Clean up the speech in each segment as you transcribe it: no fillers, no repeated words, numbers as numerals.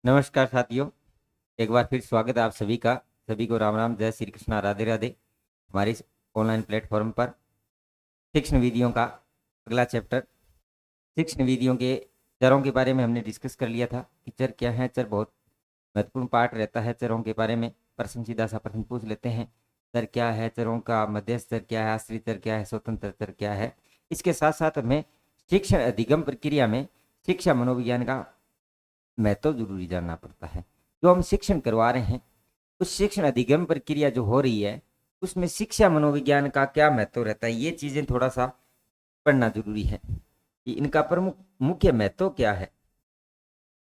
नमस्कार साथियों, एक बार फिर स्वागत है आप सभी का। सभी को राम राम, जय श्री कृष्णा, राधे राधे। हमारे इस ऑनलाइन प्लेटफॉर्म पर शिक्षण विधियों का अगला चैप्टर, शिक्षण विधियों के चरों के बारे में हमने डिस्कस कर लिया था कि चर क्या है। चर बहुत महत्वपूर्ण पार्ट रहता है चरों के बारे में। प्रश्न सीधा सा प्रश्न पूछ लेते हैं, चर क्या है, चरों का मध्यस्थ चर क्या है, आश्रित चर क्या है, स्वतंत्र चर क्या है। इसके साथ साथ हमें शिक्षण अधिगम प्रक्रिया में शिक्षा मनोविज्ञान का महत्व जरूरी जानना पड़ता है। जो हम शिक्षण करवा रहे हैं, उस शिक्षण अधिगम प्रक्रिया जो हो रही है, उसमें शिक्षा मनोविज्ञान का क्या महत्व रहता है, ये चीजें थोड़ा सा पढ़ना जरूरी है कि इनका प्रमुख मुख्य महत्व क्या है।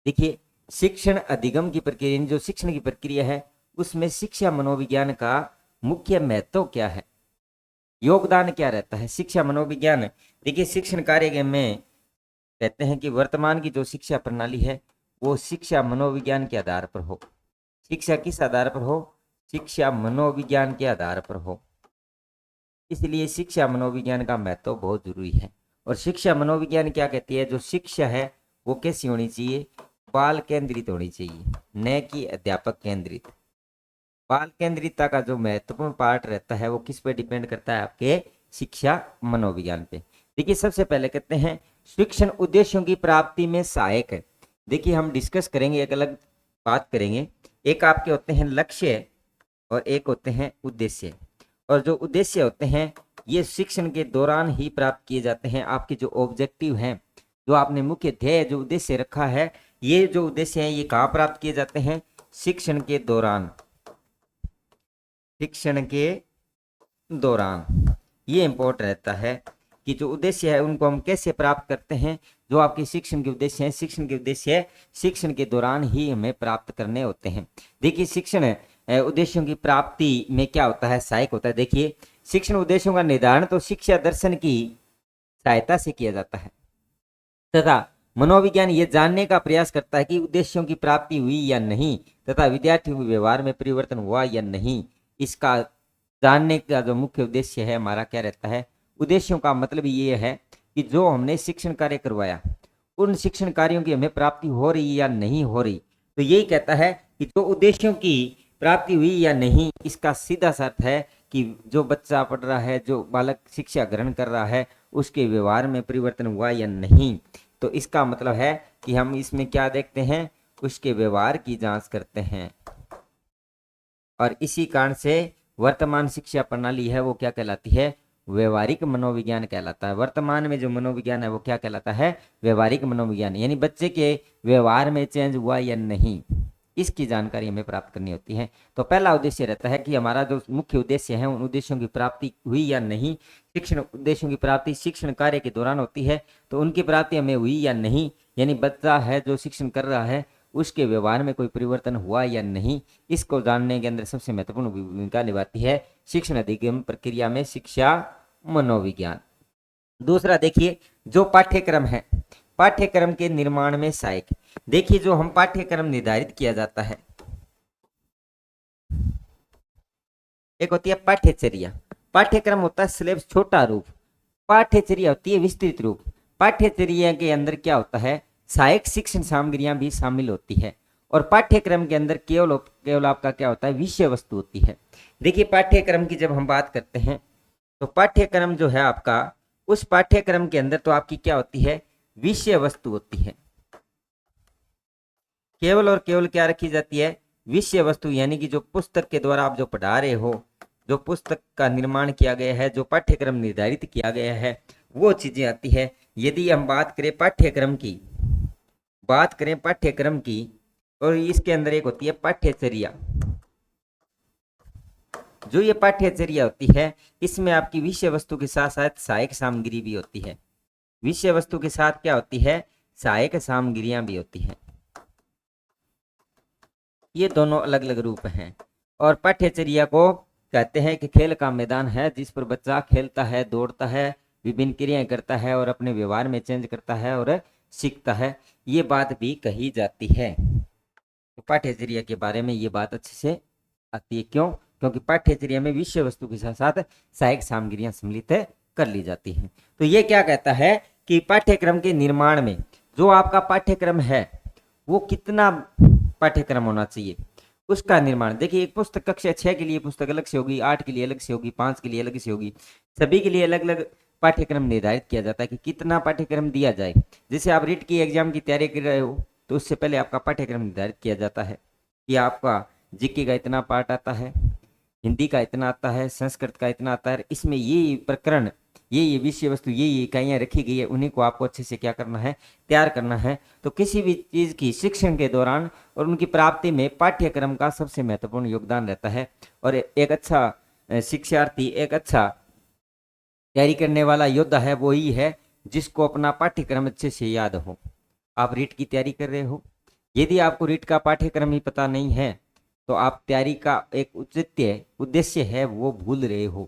देखिए, शिक्षण अधिगम की प्रक्रिया, जो शिक्षण की प्रक्रिया है, उसमें शिक्षा मनोविज्ञान का मुख्य महत्व क्या है, योगदान क्या रहता है शिक्षा मनोविज्ञान। देखिए, शिक्षण कार्य में कहते हैं कि वर्तमान की जो शिक्षा प्रणाली है वो शिक्षा मनोविज्ञान के आधार पर हो। शिक्षा किस आधार पर हो? शिक्षा मनोविज्ञान के आधार पर हो। इसलिए शिक्षा मनोविज्ञान का महत्व बहुत जरूरी है। और शिक्षा मनोविज्ञान क्या कहती है, जो शिक्षा है वो कैसी होनी चाहिए? बाल केंद्रित होनी चाहिए, न कि अध्यापक केंद्रित। बाल केंद्रितता का जो महत्वपूर्ण पार्ट रहता है वो किस पे डिपेंड करता है? आपके शिक्षा मनोविज्ञान पे। देखिए, सबसे पहले कहते हैं शिक्षण उद्देश्यों की प्राप्ति में सहायक है। देखिए, हम डिस्कस करेंगे, एक अलग बात करेंगे। एक आपके होते हैं लक्ष्य और एक होते हैं उद्देश्य। और जो उद्देश्य होते हैं ये शिक्षण के दौरान ही प्राप्त किए जाते हैं। आपके जो ऑब्जेक्टिव हैं, जो आपने मुख्य ध्येय जो उद्देश्य रखा है, ये जो उद्देश्य है ये कहाँ प्राप्त किए जाते हैं? शिक्षण के दौरान। शिक्षण के दौरान ये इंपॉर्टेंट रहता है कि जो उद्देश्य है उनको हम कैसे प्राप्त करते हैं। जो आपके शिक्षण के उद्देश्य हैं, शिक्षण के उद्देश्य शिक्षण के दौरान ही हमें प्राप्त करने होते हैं। देखिए, शिक्षण उद्देश्यों की प्राप्ति में क्या होता है? सहायक होता है। देखिए, शिक्षण उद्देश्यों का निर्धारण तो शिक्षा दर्शन की सहायता से किया जाता है तथा मनोविज्ञान ये जानने का प्रयास करता है कि उद्देश्यों की प्राप्ति हुई या नहीं तथा विद्यार्थियों के व्यवहार में परिवर्तन हुआ या नहीं। इसका जानने का जो मुख्य उद्देश्य है हमारा क्या रहता है? उद्देश्यों का मतलब ये है कि जो हमने शिक्षण कार्य करवाया, उन शिक्षण कार्यों की हमें प्राप्ति हो रही या नहीं हो रही। तो यही कहता है कि जो उद्देश्यों की प्राप्ति हुई या नहीं, इसका सीधा सा अर्थ है कि जो बच्चा पढ़ रहा है, जो बालक शिक्षा ग्रहण कर रहा है, उसके व्यवहार में परिवर्तन हुआ या नहीं। तो इसका मतलब है कि हम इसमें क्या देखते हैं? उसके व्यवहार की जांच करते हैं। और इसी कारण से वर्तमान शिक्षा प्रणाली है वो क्या कहलाती है? व्यवहारिक मनोविज्ञान कहलाता है। वर्तमान में जो मनोविज्ञान है वो क्या कहलाता है? व्यवहारिक मनोविज्ञान। यानी बच्चे के व्यवहार में चेंज हुआ या नहीं, इसकी जानकारी हमें प्राप्त करनी होती है। तो पहला उद्देश्य रहता है कि हमारा जो मुख्य उद्देश्य है उन उद्देश्यों की प्राप्ति हुई या नहीं। शिक्षण उद्देश्यों की प्राप्ति शिक्षण कार्य के दौरान होती है, तो उनकी प्राप्ति हमें हुई या नहीं, यानी बच्चा है जो शिक्षण कर रहा है उसके व्यवहार में कोई परिवर्तन हुआ या नहीं, इसको जानने के अंदर सबसे महत्वपूर्ण भूमिका निभाती है शिक्षण अधिगम प्रक्रिया में शिक्षा मनोविज्ञान। दूसरा देखिए, जो पाठ्यक्रम है, पाठ्यक्रम के निर्माण में सहायक। देखिए, जो हम पाठ्यक्रम निर्धारित किया जाता है, एक होती है पाठ्यचर्या। पाठ्यक्रम होता है सिलेबस, छोटा रूप। पाठ्यचर्या होती है विस्तृत रूप। पाठ्यचर्या के अंदर क्या होता है? सहायक शिक्षण सामग्रियां भी शामिल होती है। और पाठ्यक्रम के अंदर केवल आपका क्या होता है? विषय वस्तु होती है। देखिए, पाठ्यक्रम की जब हम बात करते हैं तो पाठ्यक्रम जो है आपका, उस पाठ्यक्रम के अंदर तो आपकी क्या होती है? विषय वस्तु होती है। केवल और केवल क्या रखी जाती है? विषय वस्तु। यानी कि जो पुस्तक के द्वारा आप जो पढ़ा रहे हो, जो पुस्तक का निर्माण किया गया है, जो पाठ्यक्रम निर्धारित किया गया है, वो चीजें आती है। यदि हम बात करें पाठ्यक्रम की, और इसके अंदर एक होती है पाठ्यचर्या। जो ये पाठ्यचर्या होती है, इसमें आपकी विषय वस्तु के साथ साथ सहायक सामग्री भी होती है। विषय वस्तु के साथ क्या होती है? सहायक सामग्रियां भी होती है। ये दोनों अलग अलग रूप हैं। और पाठ्यचर्या को कहते हैं कि खेल का मैदान है जिस पर बच्चा खेलता है, दौड़ता है, विभिन्न क्रियाएं करता है और अपने व्यवहार में चेंज करता है और सीखता है। ये बात भी कही जाती है। तो पाठ्यचर्या के बारे में ये बात अच्छे से आती है। क्यों? क्योंकि पाठ्यचर्या में विषय वस्तु के साथ साथ सहायक सामग्रियां सम्मिलित कर ली जाती हैं। तो ये क्या कहता है कि पाठ्यक्रम के निर्माण में जो आपका पाठ्यक्रम है वो कितना पाठ्यक्रम होना चाहिए, उसका निर्माण। देखिए एक पुस्तक कक्षा 6 के लिए पुस्तक अलग से होगी, 8 के लिए अलग से होगी, 5 के लिए अलग से होगी, सभी के लिए अलग अलग पाठ्यक्रम निर्धारित किया जाता है कि कितना पाठ्यक्रम दिया जाए। जैसे आप रीट की एग्जाम की तैयारी कर रहे हो तो उससे पहले आपका पाठ्यक्रम निर्धारित किया जाता है कि आपका जीके का इतना पार्ट आता है, हिंदी का इतना आता है, संस्कृत का इतना आता है, इसमें ये प्रकरण, ये विषय वस्तु, ये इकाइयाँ रखी गई है, उन्हीं को आपको अच्छे से क्या करना है, तैयार करना है। तो किसी भी चीज़ की शिक्षण के दौरान और उनकी प्राप्ति में पाठ्यक्रम का सबसे महत्वपूर्ण योगदान रहता है। और एक अच्छा शिक्षार्थी, एक अच्छा तैयारी करने वाला योद्धा है, वो ही है जिसको अपना पाठ्यक्रम अच्छे से याद हो। आप रीट की तैयारी कर रहे हो, यदि आपको रीट का पाठ्यक्रम ही पता नहीं है तो आप तैयारी का एक उद्देश्य है वो भूल रहे हो।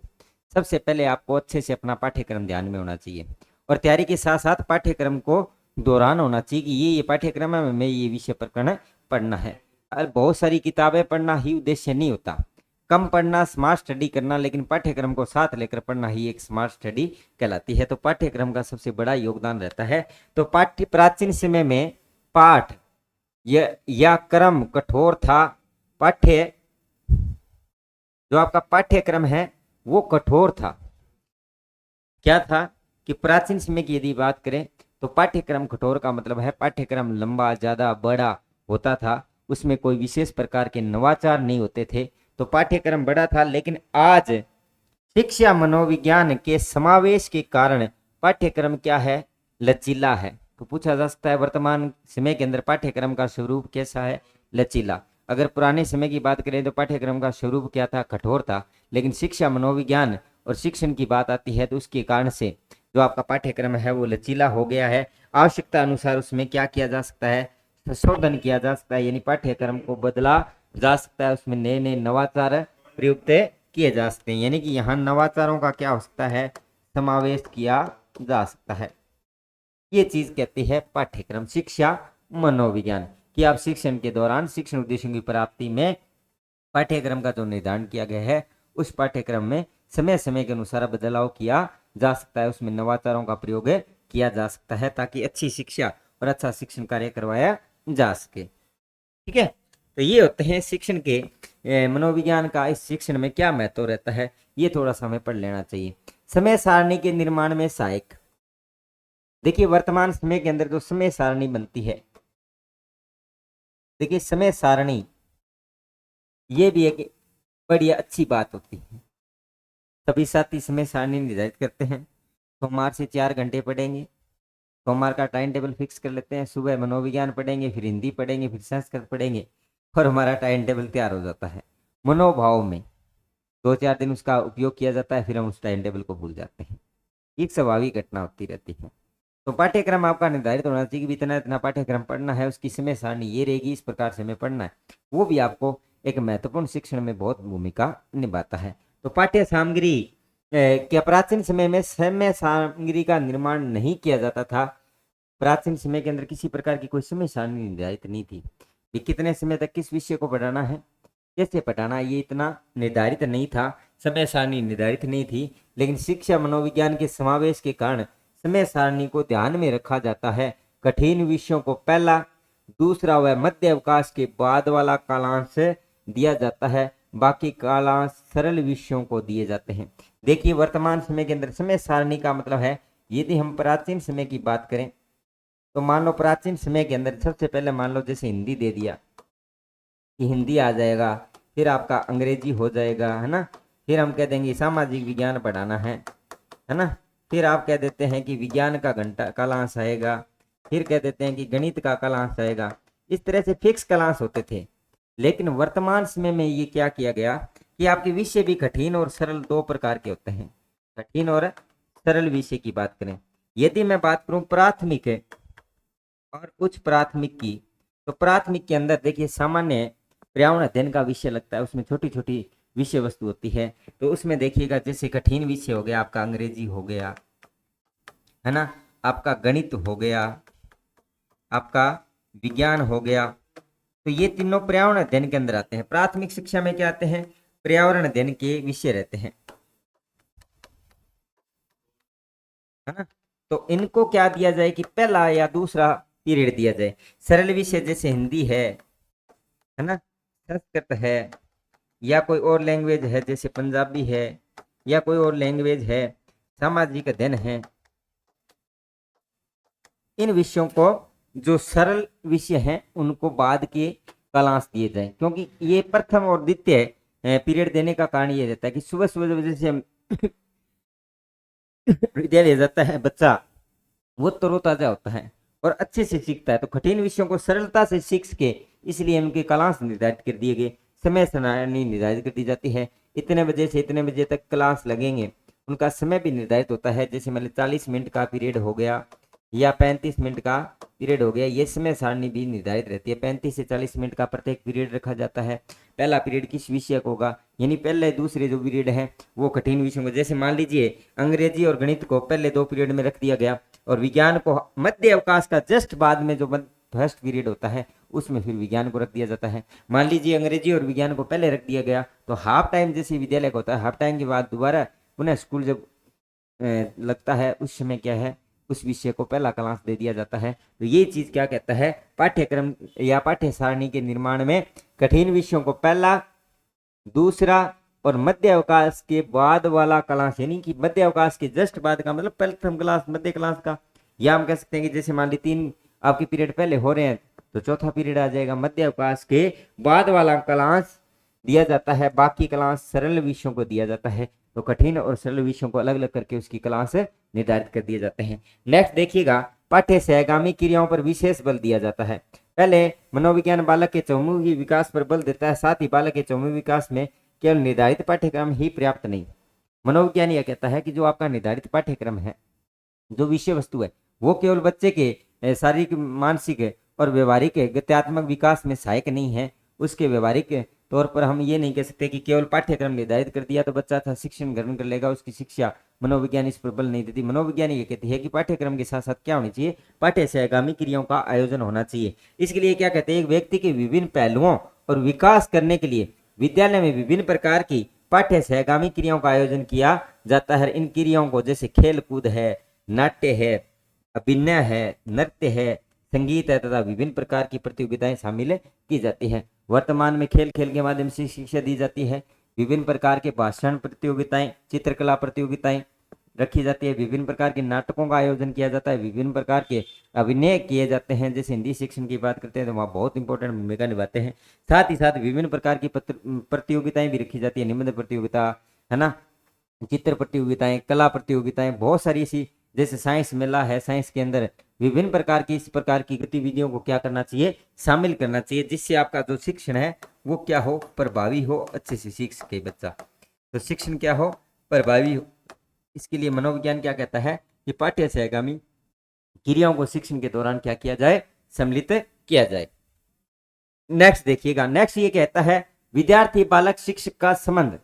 सबसे पहले आपको अच्छे से अपना पाठ्यक्रम ध्यान में होना चाहिए और तैयारी के साथ साथ पाठ्यक्रम को दोहरान होना चाहिए कि ये पाठ्यक्रम है, हमें ये विषय प्रकरण पढ़ना है। और बहुत सारी किताबें पढ़ना ही उद्देश्य नहीं होता, कम पढ़ना, स्मार्ट स्टडी करना, लेकिन पाठ्यक्रम को साथ लेकर पढ़ना ही एक स्मार्ट स्टडी कहलाती है। तो पाठ्यक्रम का सबसे बड़ा योगदान रहता है। तो प्राचीन समय में पाठ या क्रम कठोर था, जो आपका पाठ्यक्रम है वो कठोर था। क्या था कि प्राचीन समय की यदि बात करें तो पाठ्यक्रम कठोर का मतलब है पाठ्यक्रम लंबा, ज्यादा बड़ा होता था, उसमें कोई विशेष प्रकार के नवाचार नहीं होते थे, तो पाठ्यक्रम बड़ा था। लेकिन आज शिक्षा मनोविज्ञान के समावेश के कारण पाठ्यक्रम क्या है, लचीला है। तो पूछा जा सकता है वर्तमान समय के अंदर पाठ्यक्रम का स्वरूप कैसा है, लचीला। अगर पुराने समय की बात करें तो पाठ्यक्रम का स्वरूप क्या था, कठोर था। लेकिन शिक्षा मनोविज्ञान और शिक्षण की बात आती है तो उसके कारण से जो आपका पाठ्यक्रम है वो लचीला हो गया है। आवश्यकता अनुसार उसमें क्या किया जा सकता है, संशोधन किया जा सकता है, यानी पाठ्यक्रम को बदला जा सकता है, उसमें नए नए नवाचार प्रयुक्त किए जा सकते हैं। यानी कि यहाँ नवाचारों का क्या हो सकता है, समावेश किया जा सकता है। ये चीज कहती है पाठ्यक्रम शिक्षा मनोविज्ञान कि आप शिक्षण के दौरान शिक्षण उद्देश्यों की प्राप्ति में पाठ्यक्रम का जो निर्धारण किया गया है उस पाठ्यक्रम में समय समय के अनुसार बदलाव किया जा सकता है, उसमें नवाचारों का प्रयोग किया जा सकता है ताकि अच्छी शिक्षा और अच्छा शिक्षण कार्य करवाया जा सके। ठीक है, तो ये होते हैं शिक्षण के मनोविज्ञान का इस शिक्षण में क्या महत्व रहता है, ये थोड़ा सा हमें पढ़ लेना चाहिए। समय सारणी के निर्माण में सहायक। देखिए वर्तमान समय के अंदर जो समय सारणी बनती है, देखिए समय सारणी ये भी एक बड़ी अच्छी बात होती है। सभी साथी समय सारणी निर्धारित करते हैं, सोमवार से 4 घंटे पढ़ेंगे, सोमवार का टाइम टेबल फिक्स कर लेते हैं, सुबह मनोविज्ञान पढ़ेंगे, फिर हिंदी पढ़ेंगे, फिर संस्कृत पढ़ेंगे और हमारा टाइम टेबल तैयार हो जाता है। मनोभाव में 2-4 दिन उसका उपयोग किया जाता है, फिर हम उस टाइम टेबल को भूल जाते हैं। एक स्वाभाविक घटना होती रहती है। तो पाठ्यक्रम आपका निर्धारित होना चाहिए कि इतना इतना पाठ्यक्रम पढ़ना है, उसकी समय सारणी ये रहेगी, इस प्रकार से हमें पढ़ना है। वो भी आपको एक महत्वपूर्ण शिक्षण में बहुत भूमिका निभाता है। तो पाठ्य सामग्री क्या प्राचीन समय में समय सामग्री का निर्माण नहीं किया जाता था। प्राचीन समय के अंदर किसी प्रकार की कोई समय सारणी निर्धारित नहीं थी कि कितने समय तक किस विषय को पढ़ाना है, कैसे पढ़ाना, ये इतना निर्धारित नहीं था, समय सारणी निर्धारित नहीं थी। लेकिन शिक्षा मनोविज्ञान के समावेश के कारण समय सारणी को ध्यान में रखा जाता है। कठिन विषयों को पहला, दूसरा व मध्य अवकाश के बाद वाला कालांश दिया जाता है, बाकी कालांश सरल विषयों को दिए जाते हैं। देखिए वर्तमान समय के अंदर समय सारणी का मतलब है, यदि हम प्राचीन समय की बात करें तो मान लो प्राचीन समय के अंदर सबसे पहले मान लो जैसे हिंदी दे दिया कि हिंदी आ जाएगा, फिर आपका अंग्रेजी हो जाएगा, है ना, फिर हम कह देंगे सामाजिक विज्ञान पढ़ाना है ना, फिर आप कह देते हैं कि विज्ञान का घंटा कालांश आएगा, फिर कह देते हैं कि गणित का कालांश आएगा। इस तरह से फिक्स कालांश होते थे। लेकिन वर्तमान समय में ये क्या किया गया कि आपके विषय भी कठिन और सरल 2 प्रकार के होते हैं। कठिन और सरल विषय की बात करें, यदि मैं बात करूं प्राथमिक और उच्च प्राथमिक की, तो प्राथमिक के अंदर देखिए सामान्य पर्यावरण अध्ययन का विषय लगता है, उसमें छोटी छोटी विषय वस्तु होती है। तो उसमें देखिएगा जैसे कठिन विषय हो गया आपका अंग्रेजी हो गया, है ना, आपका गणित हो गया, आपका विज्ञान हो गया, तो ये तीनों पर्यावरण अध्ययन के अंदर आते हैं। प्राथमिक शिक्षा में क्या आते हैं, पर्यावरण अध्ययन के विषय रहते हैं, है ना। तो इनको क्या दिया जाए कि पहला या दूसरा पीरियड दिया जाए। सरल विषय जैसे हिंदी है, है ना, संस्कृत है या कोई और लैंग्वेज है जैसे पंजाबी है या कोई और लैंग्वेज है, सामाजिक अध्ययन है, इन विषयों को जो सरल विषय हैं उनको बाद के क्लास दिए जाए, क्योंकि ये प्रथम और द्वितीय पीरियड देने का कारण ये रहता है कि सुबह सुबह वजह से हम विद्यालय जाता है बच्चा, वो तरोताजा होता है और अच्छे से सीखता है, तो कठिन विषयों को सरलता से सीख के इसलिए उनके क्लास निर्धारित कर दिए गए, समय सारणी निर्धारित कर दी जाती है, इतने बजे से इतने बजे तक क्लास लगेंगे, उनका समय भी निर्धारित होता है, जैसे मान लो 40 मिनट का पीरियड हो गया या 35 मिनट का पीरियड हो गया, ये समय सारणी भी निर्धारित रहती है। 35 से 40 मिनट का प्रत्येक पीरियड रखा जाता है। पहला पीरियड किस विषय को होगा, यानी पहले दूसरे जो पीरियड है वो कठिन विषयों को, जैसे मान लीजिए अंग्रेजी और गणित को पहले 2 पीरियड में रख दिया गया और विज्ञान को मध्य अवकाश का जस्ट बाद में जो फर्स्ट पीरियड होता है उसमें फिर विज्ञान को रख दिया जाता है। मान लीजिए अंग्रेजी और विज्ञान को पहले रख दिया गया तो हाफ टाइम जैसे विद्यालय का होता है, हाफ टाइम के बाद दोबारा पुनः स्कूल जब लगता है उस समय क्या है, उस विषय को पहला क्लास दे दिया जाता है। तो ये चीज क्या कहता है, पाठ्यक्रम या पाठ्य सारणी के निर्माण में कठिन विषयों को पहला, दूसरा और मध्य अवकाश के बाद वाला क्लास, यानी कि मध्य अवकाश के जस्ट बाद का मतलब प्रथम क्लास मध्य क्लास का, या हम कह सकते हैं कि जैसे मान ली 3 आपके पीरियड पहले हो रहे हैं तो चौथा पीरियड आ जाएगा, मध्य अवकाश के बाद वाला क्लास दिया जाता है, बाकी क्लास सरल विषयों को दिया जाता है। तो कठिन और सरल विषयों को अलग अलग करके उसकी क्लास निर्धारित कर दिए जाते हैं। नेक्स्ट देखिएगा, पाठ्य सहगामी क्रियाओं पर विशेष बल दिया जाता है। पहले मनोविज्ञान बालक के चौमुखी विकास पर बल देता है, साथ ही बालक के चौमुखी विकास में केवल निर्धारित पाठ्यक्रम ही पर्याप्त नहीं। मनोविज्ञान यह कहता है कि जो आपका निर्धारित पाठ्यक्रम है, जो विषय वस्तु है, वो केवल बच्चे के शारीरिक, मानसिक और व्यवहारिक गत्यात्मक विकास में सहायक नहीं है। उसके व्यवहारिक तौर पर हम ये नहीं कह सकते कि केवल पाठ्यक्रम निर्धारित कर दिया तो बच्चा अच्छा शिक्षण ग्रहण कर लेगा, उसकी शिक्षा मनोविज्ञान इस पर बल नहीं देती। मनोविज्ञान ये कहती है कि पाठ्यक्रम के साथ साथ क्या होनी चाहिए, पाठ्य सहगामी क्रियाओं का आयोजन होना चाहिए। इसके लिए क्या कहते हैं, एक व्यक्ति के विभिन्न पहलुओं और विकास करने के लिए विद्यालय में विभिन्न प्रकार की पाठ्य सहगामी क्रियाओं का आयोजन किया जाता है। इन क्रियाओं को जैसे खेल कूद है, नाट्य है, अभिनय है, नृत्य है, संगीत है तथा विभिन्न प्रकार की प्रतियोगिताएं शामिल की जाती हैं। वर्तमान में खेल खेल के माध्यम से शिक्षा दी जाती है। विभिन्न प्रकार के भाषण प्रतियोगिताएं, चित्रकला प्रतियोगिताएं रखी जाती है, विभिन्न प्रकार के नाटकों का आयोजन किया जाता है, विभिन्न प्रकार के अभिनय किए जाते हैं। जैसे हिंदी शिक्षण की बात करते हैं तो वहाँ बहुत इंपॉर्टेंट भूमिका निभाते हैं। साथ ही साथ विभिन्न प्रकार की प्रतियोगिताएं भी रखी जाती है, निबंध प्रतियोगिता है ना, चित्र प्रतियोगिताएं, कला प्रतियोगिताएं, बहुत सारी ऐसी, जैसे साइंस मेला है, साइंस के अंदर विभिन्न प्रकार की इस प्रकार की गतिविधियों को क्या करना चाहिए, शामिल करना चाहिए, जिससे आपका जो शिक्षण है वो क्या हो, प्रभावी हो, अच्छे से सीख सके बच्चा। तो शिक्षण क्या हो, प्रभावी हो। इसके लिए मनोविज्ञान क्या कहता है कि पाठ्य सहगामी क्रियाओं को शिक्षण के दौरान क्या किया जाए, सम्मिलित किया जाए। नेक्स्ट देखिएगा, नेक्स्ट ये कहता है विद्यार्थी बालक शिक्षक का संबंध,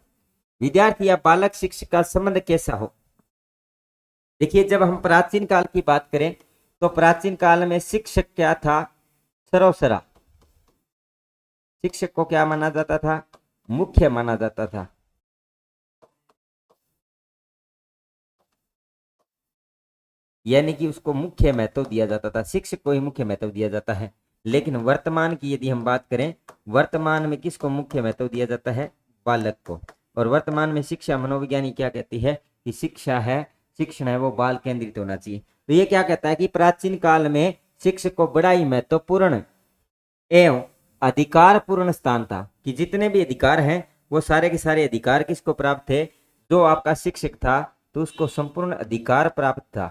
विद्यार्थी या बालक शिक्षक का संबंध कैसा हो। देखिए, जब हम प्राचीन काल की बात करें तो प्राचीन काल में शिक्षक क्या था, सरोसरा। शिक्षक को क्या माना जाता था, मुख्य माना जाता था। यानी कि उसको मुख्य महत्व दिया जाता था, शिक्षक को ही मुख्य महत्व दिया जाता है। लेकिन वर्तमान की यदि हम बात करें, वर्तमान में किसको मुख्य महत्व दिया जाता है, बालक को। और वर्तमान में शिक्षा मनोविज्ञानी क्या कहती है कि शिक्षा है, शिक्षण है वो बाल केंद्रित होना चाहिए। तो ये क्या कहता है कि प्राचीन काल में शिक्षक को बड़ा ही महत्वपूर्ण एवं अधिकारपूर्ण स्थान था, कि जितने भी अधिकार हैं वो सारे के सारे अधिकार किसको प्राप्त थे, जो आपका शिक्षक था तो उसको संपूर्ण अधिकार प्राप्त था।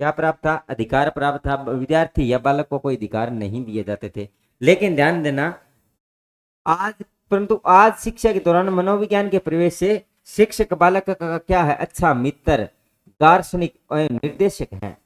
क्या प्राप्त था, अधिकार प्राप्त था। विद्यार्थी या बालक को कोई अधिकार नहीं दिए जाते थे। लेकिन ध्यान देना, परंतु आज शिक्षा के दौरान मनोविज्ञान के प्रवेश से शिक्षक बालक का क्या है, अच्छा मित्र, दार्शनिक और निर्देशक है।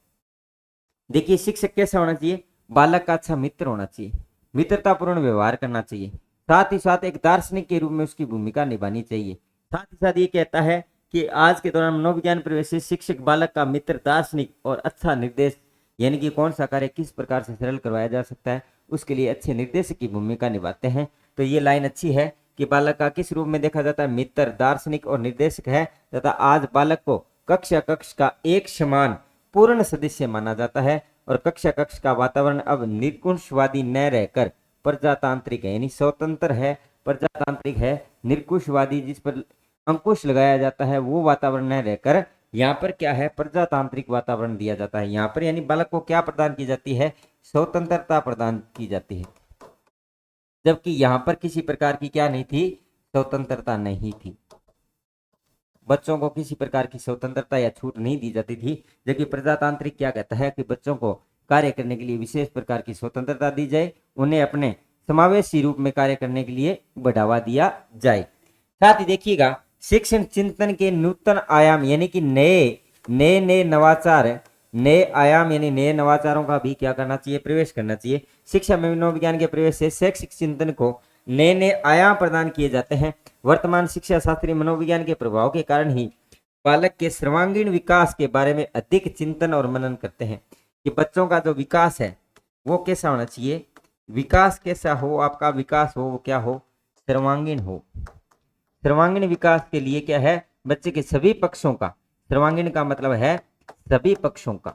देखिए, शिक्षक कैसा होना चाहिए, बालक का अच्छा मित्र होना चाहिए, मित्रतापूर्ण व्यवहार करना चाहिए, साथ ही साथ एक दार्शनिक के रूप में उसकी भूमिका निभानी चाहिए। साथ ही साथ ये कहता है कि आज के दौरान मनोविज्ञान प्रवेश से शिक्षक बालक का मित्र, दार्शनिक और अच्छा निर्देश, यानी कि कौन सा कार्य किस प्रकार से सरल करवाया जा सकता है, उसके लिए अच्छे निर्देशक की भूमिका निभाते हैं। तो ये लाइन अच्छी है कि बालक का किस रूप में देखा जाता है, मित्र, दार्शनिक और निर्देशक है, तथा आज बालक को कक्षा कक्ष का एक समान पूर्ण सदस्य माना जाता है। और कक्षा कक्ष का वातावरण अब निकुंशवादी न रहकर प्रजातांत्रिक है, यानी स्वतंत्र है, प्रजातांत्रिक है, निरंकुशवादी जिस पर अंकुश लगाया जाता है वो वातावरण न रहकर यहाँ पर क्या है, प्रजातांत्रिक वातावरण दिया जाता है। यहाँ पर यानी बालक को क्या प्रदान की जाती है, स्वतंत्रता प्रदान की जाती है, जबकि यहाँ पर किसी प्रकार की क्या नहीं थी, स्वतंत्रता नहीं थी, बच्चों को किसी प्रकार की स्वतंत्रता या छूट नहीं दी जाती थी। जबकि प्रजातांत्रिक क्या कहता है कि बच्चों को कार्य करने के लिए विशेष प्रकार की स्वतंत्रता दी जाए, उन्हें अपने समावेशी रूप में कार्य करने के लिए बढ़ावा दिया जाए। साथ ही देखिएगा शिक्षण चिंतन के नूतन आयाम यानी कि नए नए नए नवाचार, नए आयाम यानी नए नवाचारों का भी क्या करना चाहिए, प्रवेश करना चाहिए। शिक्षा में मनोविज्ञान के प्रवेश से शैक्षिक चिंतन को नए नए आयाम प्रदान किए जाते हैं। वर्तमान शिक्षा शास्त्रीय मनोविज्ञान के प्रभाव के कारण ही बालक के सर्वांगीण विकास के बारे में अधिक चिंतन और मनन करते हैं कि बच्चों का जो विकास है वो कैसा होना चाहिए, विकास कैसा हो, आपका विकास हो वो क्या हो, सर्वांगीण हो। सर्वांगीण विकास के लिए क्या है, बच्चे के सभी पक्षों का, सर्वांगीण का मतलब है सभी पक्षों का,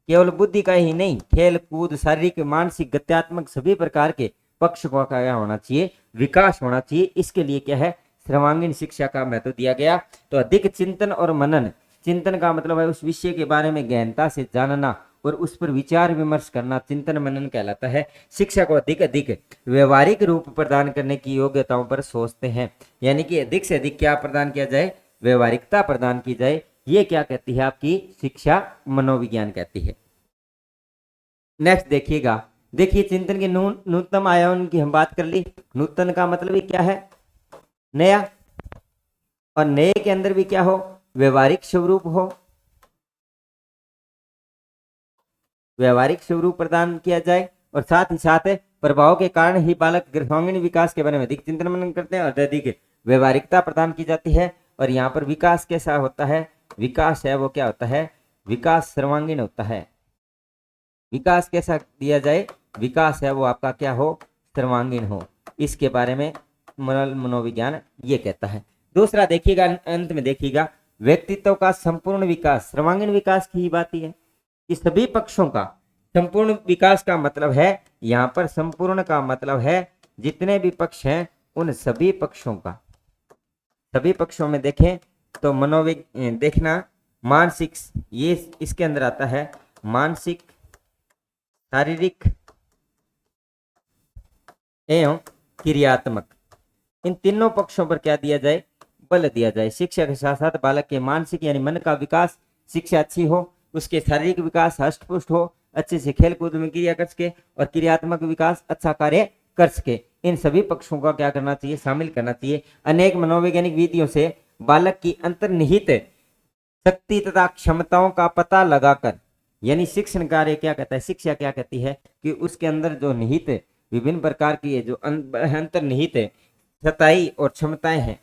केवल बुद्धि का ही नहीं, खेल कूद शारीरिक मानसिक गत्यात्मक सभी प्रकार के पक्ष का क्या होना चाहिए, विकास होना चाहिए। इसके लिए क्या है, सर्वांगीण शिक्षा का महत्व दिया गया। तो अधिक चिंतन और मनन, चिंतन का मतलब है उस विषय के बारे में गहनता से जानना और उस पर विचार विमर्श करना, चिंतन मनन कहलाता है। शिक्षा को अधिक अधिक व्यवहारिक रूप प्रदान करने की योग्यताओं पर सोचते हैं, यानी कि अधिक से अधिक क्या प्रदान किया जाए, व्यवहारिकता प्रदान की जाए। ये क्या कहती है, आपकी शिक्षा मनोविज्ञान कहती है। नेक्स्ट देखिएगा, देखिए चिंतन के नूतनतम आयाम की हम बात कर ली। नूतन का मतलब ही क्या है, नया, और नए के अंदर भी क्या हो, व्यवहारिक स्वरूप हो, व्यवहारिक स्वरूप प्रदान किया जाए। और साथ ही साथ प्रभाव के कारण ही बालक सर्वांगीण विकास के बारे में अधिक चिंतन मनन करते हैं और अधिक व्यवहारिकता प्रदान की जाती है। और यहाँ पर विकास कैसा होता है, विकास है वो क्या होता है, विकास सर्वांगीण होता है। विकास कैसा दिया जाए, विकास है वो आपका क्या हो, सर्वांगीण हो। इसके बारे में मनोविज्ञान ये कहता है। दूसरा देखिएगा, अंत में देखिएगा, व्यक्तित्व का संपूर्ण विकास, सर्वांगीण विकास की ही बात ही है कि सभी पक्षों का संपूर्ण विकास का मतलब है, यहाँ पर संपूर्ण का मतलब है जितने भी पक्ष हैं उन सभी पक्षों का, सभी पक्षों में देखें तो देखना मानसिक, ये इसके अंदर आता है, मानसिक शारीरिक एवं क्रियात्मक, इन तीनों पक्षों पर क्या दिया जाए, बल दिया जाए। शिक्षा के साथ साथ बालक के मानसिक यानी मन का विकास, शिक्षा अच्छी हो, उसके शारीरिक विकास हष्ट पुष्ट हो, अच्छे से खेल कूद में क्रिया कर सके, और क्रियात्मक विकास अच्छा कार्य कर सके। इन सभी पक्षों का क्या करना चाहिए, शामिल करना चाहिए। अनेक मनोवैज्ञानिक विधियों से बालक की अंतर्निहित शक्ति तथा क्षमताओं का पता लगाकर, यानी शिक्षण कार्य क्या कहता है, शिक्षा क्या कहती है कि उसके अंदर जो निहित विभिन्न प्रकार की जो अंतर्निहित सच्चाई और क्षमताएं हैं,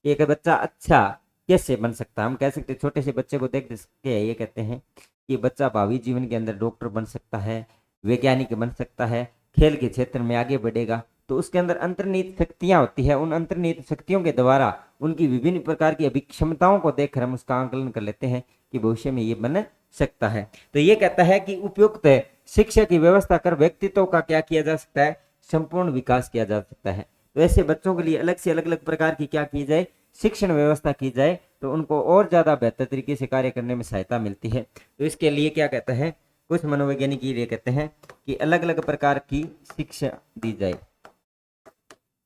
एक बच्चा अच्छा कैसे बन सकता है। हम कह सकते हैं छोटे से बच्चे को देख के ये कहते हैं कि बच्चा भावी जीवन के अंदर डॉक्टर बन सकता है, वैज्ञानिक बन सकता है, खेल के क्षेत्र में आगे बढ़ेगा। तो उसके अंदर अंतर्निहित शक्तियां होती है, उन अंतर्निहित शक्तियों के द्वारा उनकी विभिन्न प्रकार की अभिक्षमताओं को देखकर हम उसका आंकलन कर लेते हैं कि भविष्य में ये बन सकता है। तो ये कहता है कि उपयुक्त शिक्षा की व्यवस्था कर व्यक्तित्व का क्या किया जा सकता है, संपूर्ण विकास किया जा सकता है। तो ऐसे बच्चों के लिए अलग से अलग अलग प्रकार की क्या की जाए, शिक्षण व्यवस्था की जाए, तो उनको और ज्यादा बेहतर तरीके से कार्य करने में सहायता मिलती है। तो इसके लिए क्या कहते हैं, कुछ मनोवैज्ञानिक ये कहते हैं कि अलग अलग प्रकार की शिक्षा दी जाए,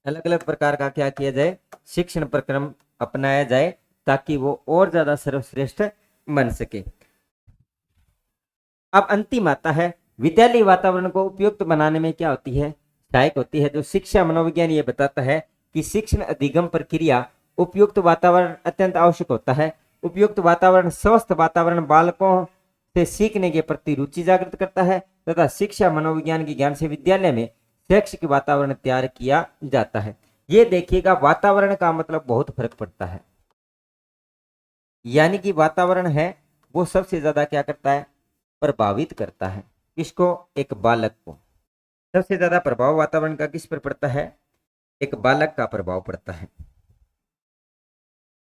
अलग अलग प्रकार का क्या किया जाए, शिक्षण प्रक्रम अपनाया जाए ताकि वो और ज्यादा सर्वश्रेष्ठ बन सके। अब अंतिम आता है, विद्यालय वातावरण को उपयुक्त बनाने में क्या होती है, सहायक होती है। जो शिक्षा मनोविज्ञान ये बताता है कि शिक्षण अधिगम प्रक्रिया उपयुक्त वातावरण अत्यंत आवश्यक होता है। उपयुक्त वातावरण, स्वस्थ वातावरण बालकों से सीखने के प्रति रुचि जागृत करता है तथा शिक्षा मनोविज्ञान के ज्ञान से विद्यालय में शैक्षिक वातावरण तैयार किया जाता है। ये देखिएगा, वातावरण का मतलब बहुत फर्क पड़ता है, यानी कि वातावरण है वो सबसे ज्यादा क्या करता है, प्रभावित करता है। किसको, एक बालक को। सबसे ज्यादा प्रभाव वातावरण का किस पर पड़ता है, एक बालक का प्रभाव पड़ता है।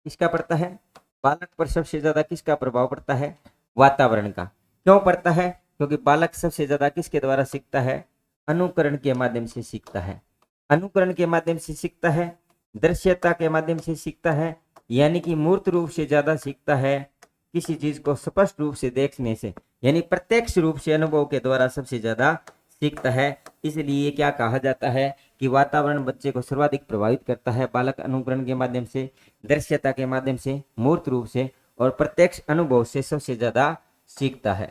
किसका पड़ता है, बालक पर सबसे ज्यादा किसका प्रभाव पड़ता है, वातावरण का। क्यों पड़ता है, क्योंकि बालक सबसे ज्यादा किसके द्वारा सीखता है, अनुकरण के माध्यम से सीखता है। अनुकरण के माध्यम से सीखता है, दृश्यता के माध्यम से सीखता है, यानी कि मूर्त रूप से ज्यादा सीखता है किसी चीज को स्पष्ट रूप से देखने से, यानी प्रत्यक्ष रूप से अनुभव के द्वारा सबसे ज्यादा सीखता है। इसलिए क्या कहा जाता है कि वातावरण बच्चे को सर्वाधिक प्रभावित करता है। बालक अनुकरण के माध्यम से, दृश्यता के माध्यम से, मूर्त रूप से और प्रत्यक्ष अनुभव से सबसे ज्यादा सीखता है।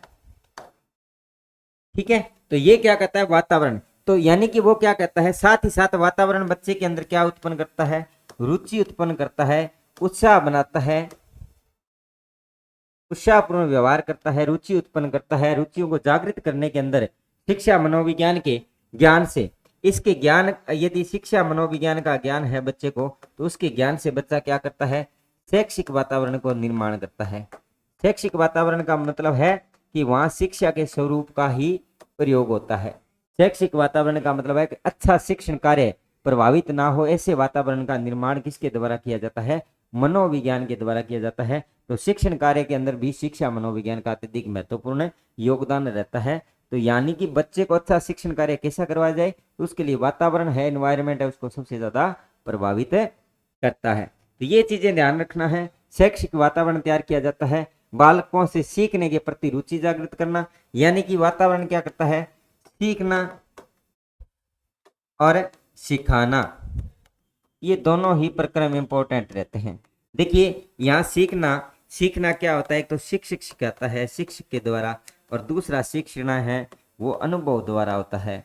ठीक है, तो ये क्या कहता है वातावरण, तो यानी कि वो क्या कहता है, साथ ही साथ वातावरण बच्चे के अंदर क्या उत्पन्न करता है, रुचि उत्पन्न करता है, उत्साह बनाता है, उत्साहपूर्ण व्यवहार करता है, रुचि उत्पन्न करता है। रुचियों को जागृत करने के अंदर शिक्षा मनोविज्ञान के ज्ञान से, इसके ज्ञान, यदि शिक्षा मनोविज्ञान का ज्ञान है बच्चे को, तो उसके ज्ञान से बच्चा क्या करता है, शैक्षिक वातावरण को निर्माण करता है। शैक्षिक वातावरण का मतलब है कि वहां शिक्षा के स्वरूप का ही प्रयोग होता है। शैक्षिक वातावरण का मतलब है कि अच्छा शिक्षण कार्य प्रभावित ना हो, ऐसे वातावरण का निर्माण किसके द्वारा किया जाता है, मनोविज्ञान के द्वारा किया जाता है। तो शिक्षण कार्य के अंदर भी शिक्षा मनोविज्ञान का अत्यधिक महत्वपूर्ण योगदान रहता है। तो यानी कि बच्चे को अच्छा शिक्षण कार्य कैसा करवाया जाए, तो उसके लिए वातावरण है, एनवायरमेंट है, उसको सबसे ज्यादा प्रभावित करता है। तो ये चीजें ध्यान रखना है। शैक्षिक वातावरण तैयार किया जाता है, बालकों से सीखने के प्रति रुचि जागृत करना, यानी कि वातावरण क्या करता है, सीखना और सिखाना, ये दोनों ही प्रक्रम इंपॉर्टेंट रहते हैं। देखिए यहाँ सीखना क्या होता है, एक तो शिक्षक सिखाता है शिक्षक के द्वारा, और दूसरा सीखना है वो अनुभव द्वारा होता है।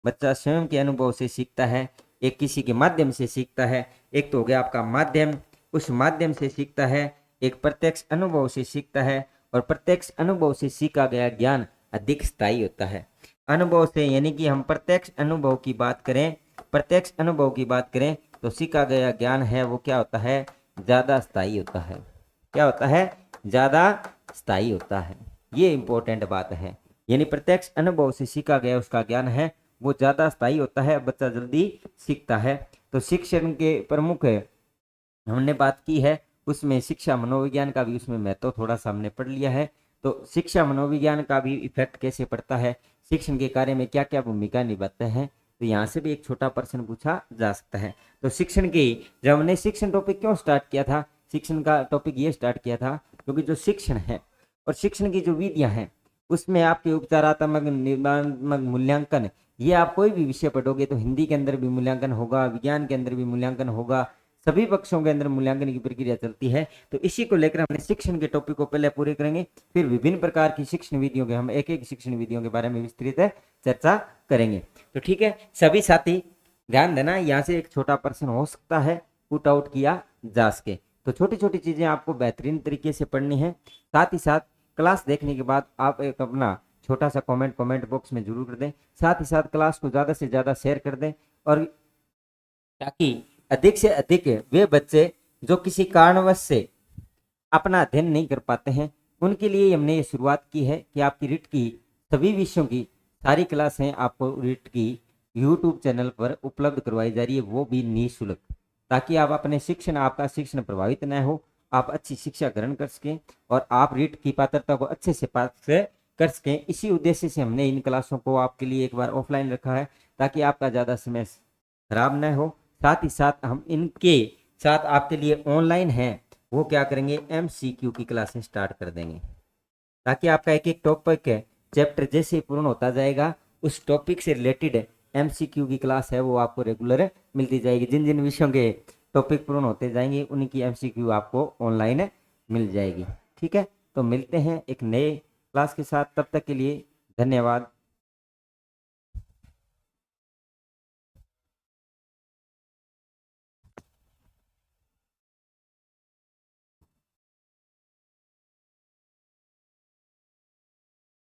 बच्चा स्वयं के अनुभव से सीखता है, एक किसी के माध्यम से सीखता है। एक तो हो गया आपका माध्यम, उस माध्यम से सीखता है, एक प्रत्यक्ष अनुभव से सीखता है, और प्रत्यक्ष अनुभव से सीखा गया ज्ञान अधिक स्थायी होता है। अनुभव से यानी कि हम प्रत्यक्ष अनुभव की बात करें, प्रत्यक्ष अनुभव की बात करें तो सीखा गया ज्ञान है वो क्या होता है, ज्यादा स्थायी होता है। क्या होता है, ज्यादा स्थायी होता है। ये इंपॉर्टेंट बात है, यानी प्रत्यक्ष अनुभव से सीखा गया उसका ज्ञान है वो ज्यादा स्थायी होता है, बच्चा जल्दी सीखता है। तो शिक्षण के प्रमुख हमने बात की है, उसमें शिक्षा मनोविज्ञान का भी उसमें महत्व थोड़ा सा हमने पढ़ लिया है। तो शिक्षा मनोविज्ञान का भी इफेक्ट कैसे पड़ता है, शिक्षण के कार्य में क्या क्या भूमिका निभाते हैं, तो यहाँ से भी एक छोटा प्रश्न पूछा जा सकता है। तो शिक्षण की, जब हमने शिक्षण टॉपिक क्यों स्टार्ट किया था, शिक्षण का टॉपिक ये स्टार्ट किया था क्योंकि जो शिक्षण है और शिक्षण की जो विधियां हैं उसमें आपके उपचारात्मक, निर्माणात्मक मूल्यांकन, ये आप कोई भी विषय पढ़ोगे तो हिंदी के अंदर भी मूल्यांकन होगा, विज्ञान के अंदर भी मूल्यांकन होगा, सभी पक्षों के अंदर मूल्यांकन की प्रक्रिया चलती है। तो इसी को लेकर हमने शिक्षण के टॉपिक को पहले पूरे करेंगे, फिर विभिन्न प्रकार की शिक्षण विधियों के, हम एक एक शिक्षण विधियों के बारे में विस्तृत चर्चा करेंगे। तो ठीक है सभी साथी ध्यान देना, यहाँ से एक छोटा प्रश्न हो सकता है पुट आउट किया जा सके। तो छोटी छोटी चीजें आपको बेहतरीन तरीके से पढ़नी है। साथ ही साथ क्लास देखने के बाद आप एक अपना छोटा सा कमेंट बॉक्स में जरूर कर दें। साथ ही साथ क्लास को ज्यादा से ज्यादा शेयर कर दें, और ताकि अधिक से अधिक वे बच्चे जो किसी कारणवश से अपना अध्ययन नहीं कर पाते हैं उनके लिए हमने ये शुरुआत की है कि आपकी रिट की सभी विषयों की सारी क्लासें आपको रिट की यूट्यूब चैनल पर उपलब्ध करवाई जा रही है, वो भी निःशुल्क, ताकि आप अपने शिक्षण, आपका शिक्षण प्रभावित न हो, आप अच्छी शिक्षा ग्रहण कर सकें और आप रिट की पात्रता को अच्छे से पास कर सकें। इसी उद्देश्य से हमने इन क्लासों को आपके लिए एक बार ऑफलाइन रखा है ताकि आपका ज़्यादा समय खराब न हो। साथ ही साथ हम इनके साथ आपके लिए ऑनलाइन है वो क्या करेंगे, MCQ की क्लासें स्टार्ट कर देंगे, ताकि आपका एक एक टॉपिक है चैप्टर जैसे पूर्ण होता जाएगा उस टॉपिक से रिलेटेड MCQ की क्लास है वो आपको रेगुलर मिलती जाएगी। जिन जिन विषयों के टॉपिक पूर्ण होते जाएंगे उनकी MCQ आपको ऑनलाइन मिल जाएगी। ठीक है, तो मिलते हैं एक नए क्लास के साथ, तब तक के लिए धन्यवाद।